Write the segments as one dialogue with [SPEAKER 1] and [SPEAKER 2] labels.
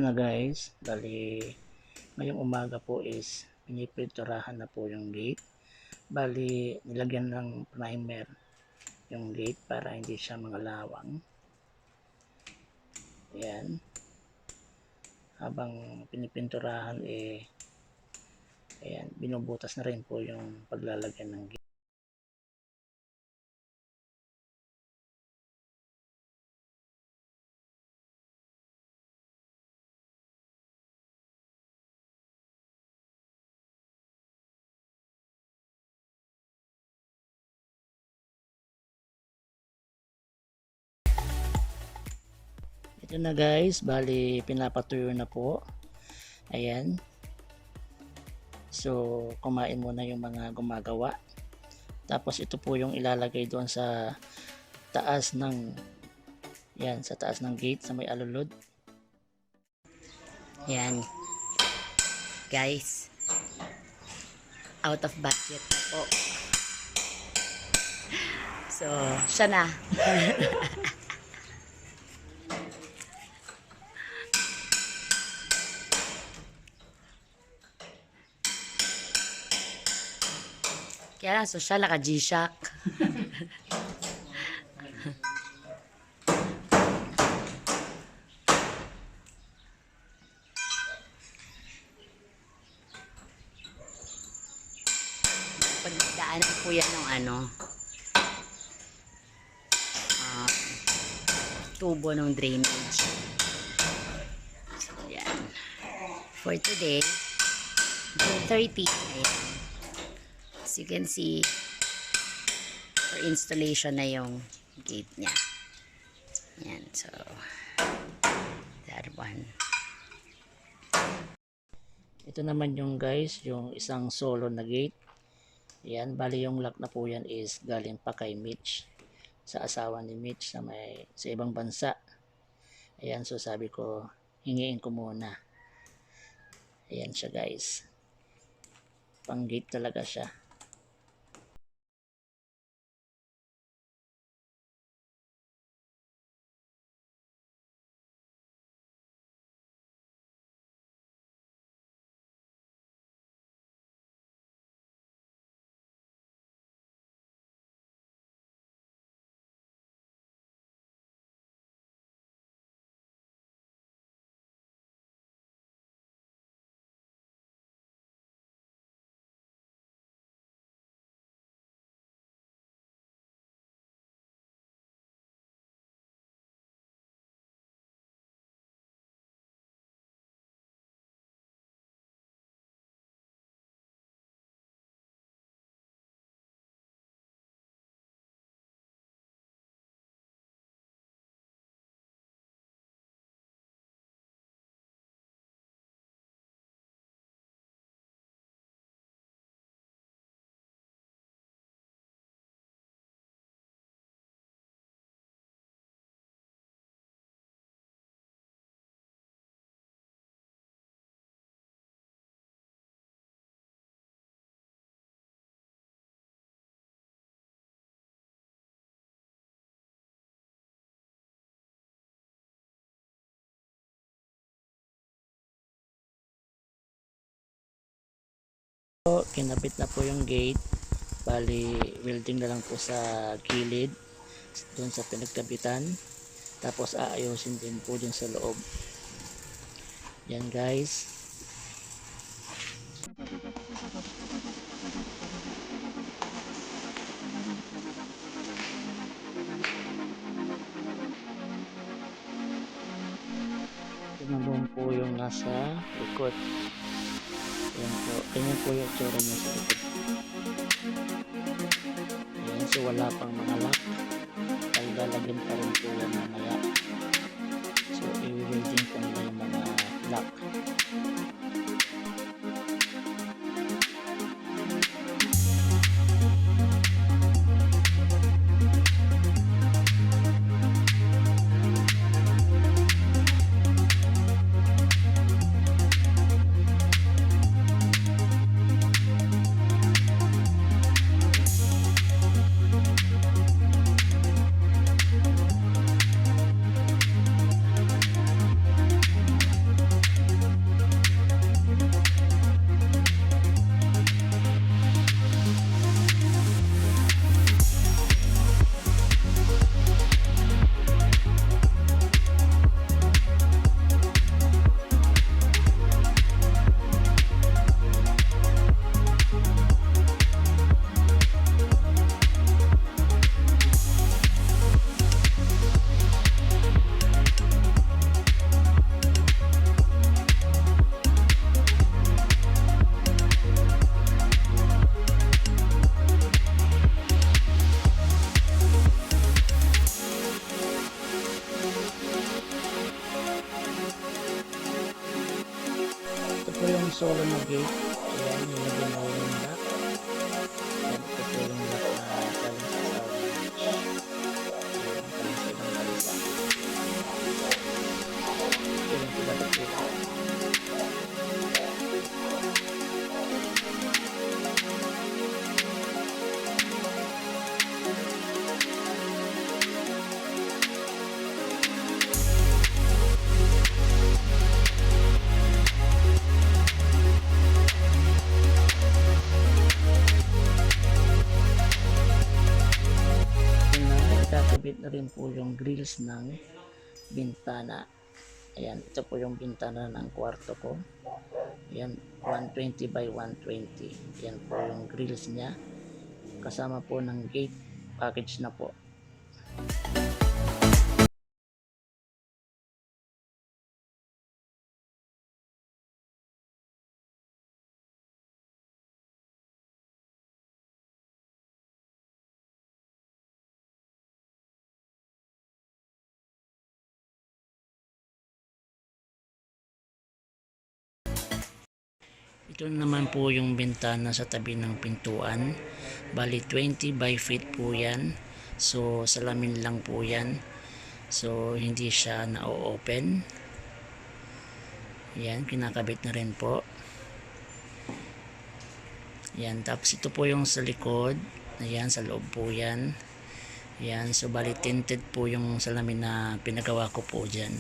[SPEAKER 1] na guys, bali ngayong umaga po is pinipinturahan na po yung gate. Bali nilagyan ng primer yung gate para hindi siya mangalawang. Ayan. Habang pinipinturahan ayan, binubutas na rin po yung paglalagyan ng gate. Ito na guys, bali pinapatuyo na po. Ayan. So, kumain muna yung mga gumagawa. Tapos ito po yung ilalagay doon sa taas ng sa taas ng gate sa may alulod.
[SPEAKER 2] Yan. Guys, out of budget na po. So, siya na. Kaya lang, social naka G-Shock. Pagdaanan po yan ng tubo ng drainage. So, yan. For today, June 30, ayan. As you can see, for installation na yung gate niya. Yan, so, that one.
[SPEAKER 1] Ito naman yung guys, yung isang solo na gate. Yan, bali yung lock na po yan is galing pa kay Mitch. Sa asawa ni Mitch sa ibang bansa. Ayan, so sabi ko, hingiin ko muna. Ayan siya guys. Pang gate talaga siya. So, kinabit na po yung gate. Bali, welding na lang po sa gilid doon sa pinagkabitan. Tapos aayusin din po dun sa loob. Yan guys. Ito naman po yung nasa likod. Ayan po, ganyan po yung tsura niya sa likod. Ayan, so wala pang mga lock. Ay lalagyan pa rin po yan mamaya. So i-welding po nila yung mga lock. na gate. Ayan, nilagyan na yung lock. Ayan, ito po yung lock na galing sa asawa ni Mitch. Ayan, galing sa ibang bansa. Ito yung pinabalik dito. Ikakabit na rin po yung grills ng bintana. Ayan, ito po yung bintana ng kwarto ko. Ayan, 120 by 120. Ayan po yung grills niya. Kasama po ng gate package na po. Ito naman po yung bintana sa tabi ng pintuan. Bali 20 by feet po yan. So salamin lang po yan. So hindi siya na-open. Yan, kinakabit na rin po. Yan, tapos ito po yung sa likod. Ayan, sa loob po yan. Yan, so bali tinted po yung salamin na pinagawa ko po dyan.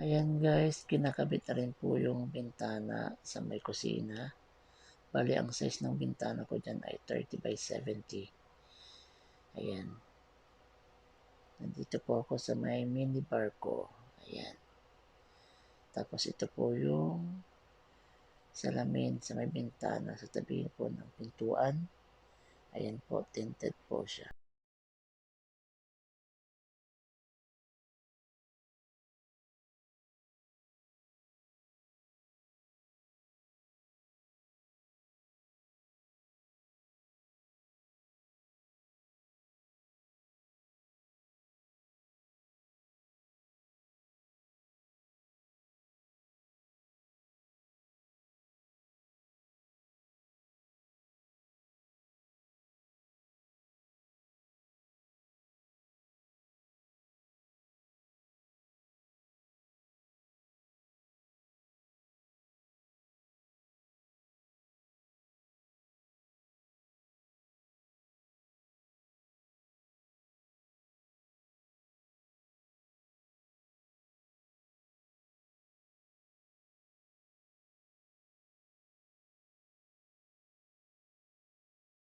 [SPEAKER 1] Ayan guys, kinakabit na rin po yung bintana sa may kusina. Bali, ang size ng bintana ko dyan ay 30 by 70. Ayan. Nandito po ako sa may mini bar ko. Ayan. Tapos ito po yung salamin sa may bintana sa tabi po ng pintuan. Ayan po, tinted po siya.